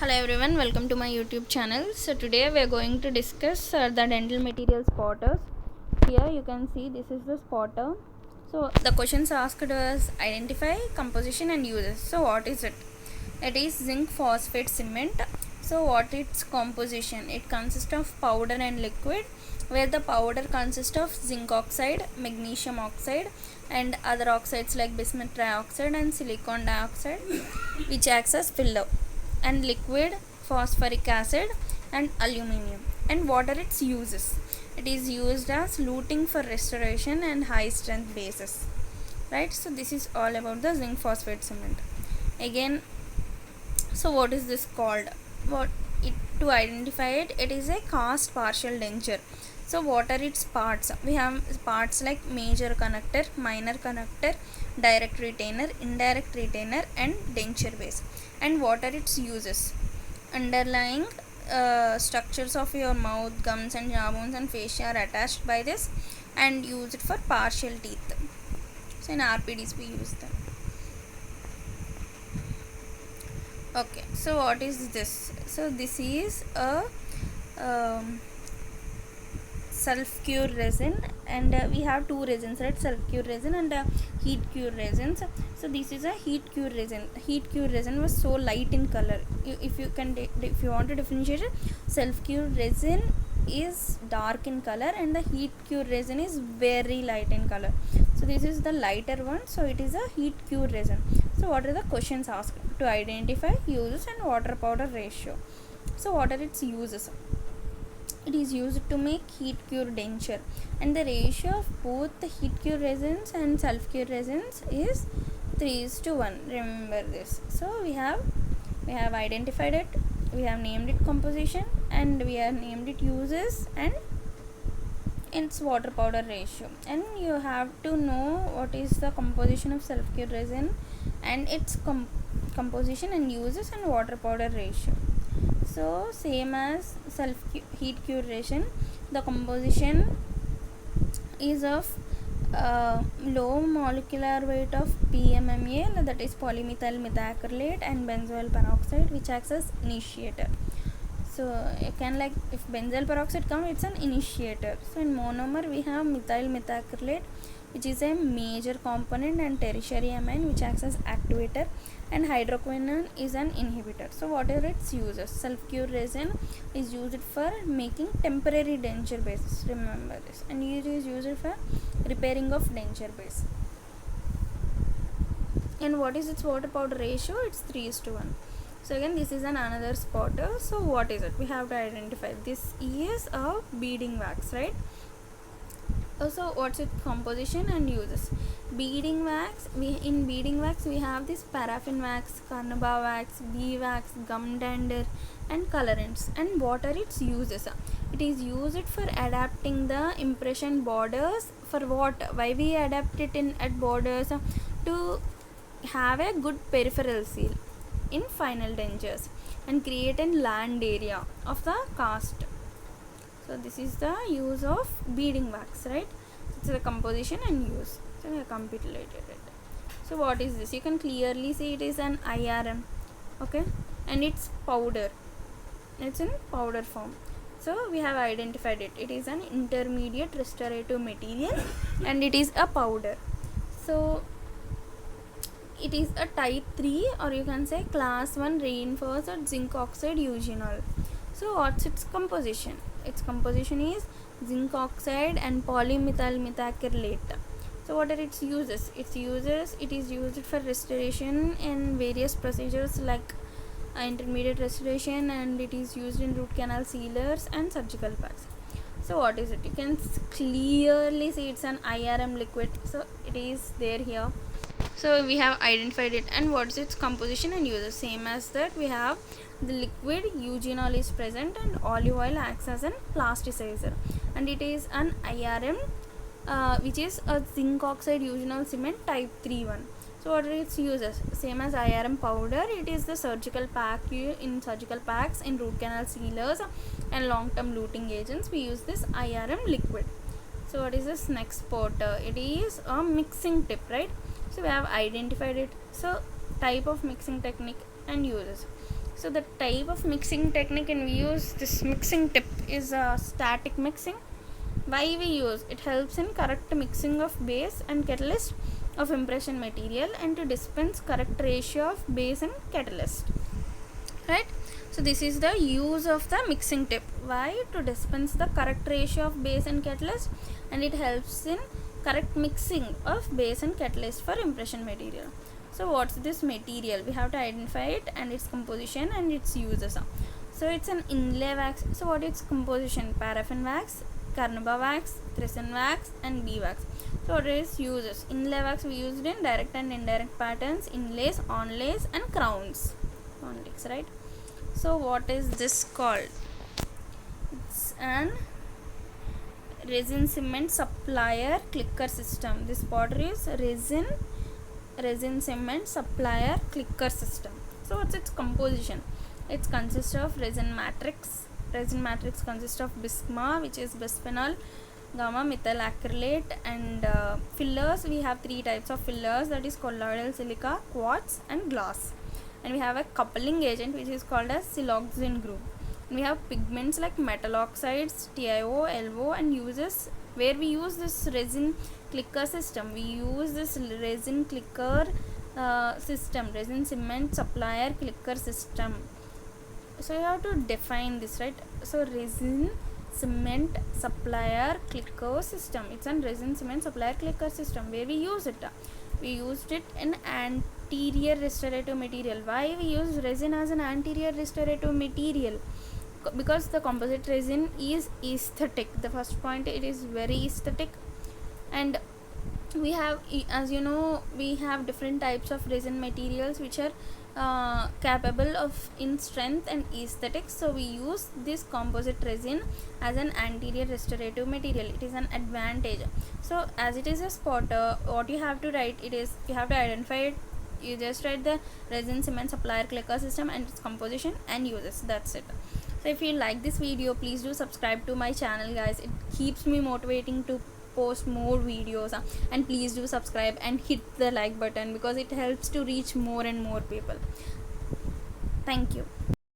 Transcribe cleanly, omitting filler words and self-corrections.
Hello everyone, welcome to my YouTube channel. So today we are going to discuss the dental material spotters. Here you can see this is the spotter. So the questions asked was identify, composition and uses. So what is it? It is zinc phosphate cement. So what its composition? It consists of powder and liquid, where the powder consists of zinc oxide, magnesium oxide and other oxides like bismuth trioxide and silicon dioxide, which acts as filler, and liquid phosphoric acid and aluminium. And what are its uses? It is used as luting for restoration and high strength bases, right? So this is all about the zinc phosphate cement. Again, so what is this called? What it to identify it? It is a cast partial denture. So what are its parts? We have parts like major connector, minor connector, direct retainer, indirect retainer and denture base. And what are its uses? Underlying structures of your mouth, gums and jawbones and fascia are attached by this and use it for partial teeth. So in RPDs we use them. Okay, so what is this? So this is a self cure resin, and we have two resins, right? Self cure resin and heat cure resins. So this is a heat cure resin. Heat cure resin was so light in color. If you want to differentiate it, self cure resin is dark in color and the heat cure resin is very light in color. So this is the lighter one, so it is a heat cure resin. So what are the questions asked? To identify uses and water powder ratio. So what are its uses? It is used to make heat cure denture, and the ratio of both the heat cure resins and self cure resins is 3:1. Remember this. So we have identified it, we have named it composition, and we have named it uses and its water powder ratio. And you have to know what is the composition of self cure resin and its composition and uses and water powder ratio. So same as heat cure resin, the composition is of low molecular weight of PMMA, that is polymethyl methacrylate, and benzoyl peroxide, which acts as initiator. So you can, like, if benzoyl peroxide comes, it's an initiator. So in monomer we have methyl methacrylate, which is a major component and tertiary amine, which acts as activator, and hydroquinone is an inhibitor. So what are its uses? Self cure resin is used for making temporary denture bases, remember this, and it is used for repairing of denture base. And what is its water powder ratio? It's 3:1. So again, this is another spotter. So what is it? We have to identify. This is a beading wax, right? So what's its composition and uses? Beading wax, in beading wax we have this paraffin wax, carnauba wax, bee wax, gum dander and colorants. And what are its uses? It is used for adapting the impression borders. For what? Why we adapt it at borders? To have a good peripheral seal in final dentures and create a land area of the cast. So this is the use of beading wax, right? It's the composition and use. So we have completed it. So what is this? You can clearly see it is an IRM, okay, and it's powder. It's in powder form. So we have identified it. It is an intermediate restorative material and it is a powder. So it is a type 3, or you can say class 1 reinforced zinc oxide eugenol. So what's its composition? Its composition is zinc oxide and polymethyl methacrylate. So what are its uses? It is used for restoration in various procedures like intermediate restoration, and it is used in root canal sealers and surgical packs. So what is it? You can clearly see it's an IRM liquid. So it is there here. So we have identified it. And what's its composition and uses? Same as that, we have the liquid eugenol is present and olive oil acts as an plasticizer, and it is an IRM, which is a zinc oxide eugenol cement type 3:1. So what are its uses? Same as IRM powder, it is the surgical pack in surgical packs, in root canal sealers and long term luting agents. We use this IRM liquid. So what is this next spotter? It is a mixing tip, right? So we have identified it. So type of mixing technique and uses. So the type of mixing technique, and we use this mixing tip is static mixing. Why we use it? Helps in correct mixing of base and catalyst of impression material, and to dispense correct ratio of base and catalyst, right? So this is the use of the mixing tip. Why? To dispense the correct ratio of base and catalyst, and it helps in correct mixing of base and catalyst for impression material. So what's this material? We have to identify it and its composition and its uses. So it's an inlay wax. So what is composition? Paraffin wax, carnauba wax, resin wax, and beeswax. So what is uses? Inlay wax we used in direct and indirect patterns, inlays, onlays, and crowns. Onlays, right? So what is this called? It's an resin cement supplier clicker system. This powder is resin cement supplier clicker system. So what's its composition? It consists of resin matrix. Resin matrix consists of bismuth, which is bisphenol, gamma methyl acrylate, and fillers. We have three types of fillers, that is colloidal silica, quartz, and glass. And we have a coupling agent which is called as siloxane group. And we have pigments like metal oxides, TiO, LO, and uses where we use this resin clicker system. We use this resin clicker system, resin cement supplier clicker system. So you have to define this, right? So resin cement supplier clicker system, it's a resin cement supplier clicker system. Where we use it? We used it in anterior restorative material. Why we use resin as an anterior restorative material? Because the composite resin is aesthetic. The first point, it is very aesthetic. And we have, as you know, we have different types of resin materials which are capable of in strength and aesthetics. So we use this composite resin as an anterior restorative material. It is an advantage. So as it is a spotter, what you have to write, it is, you have to identify it. You just write the resin cement supplier clicker system and its composition and uses. That's it. So if you like this video, please do subscribe to my channel, guys. It keeps me motivating to post more videos, and please do subscribe and hit the like button because it helps to reach more and more people. Thank you.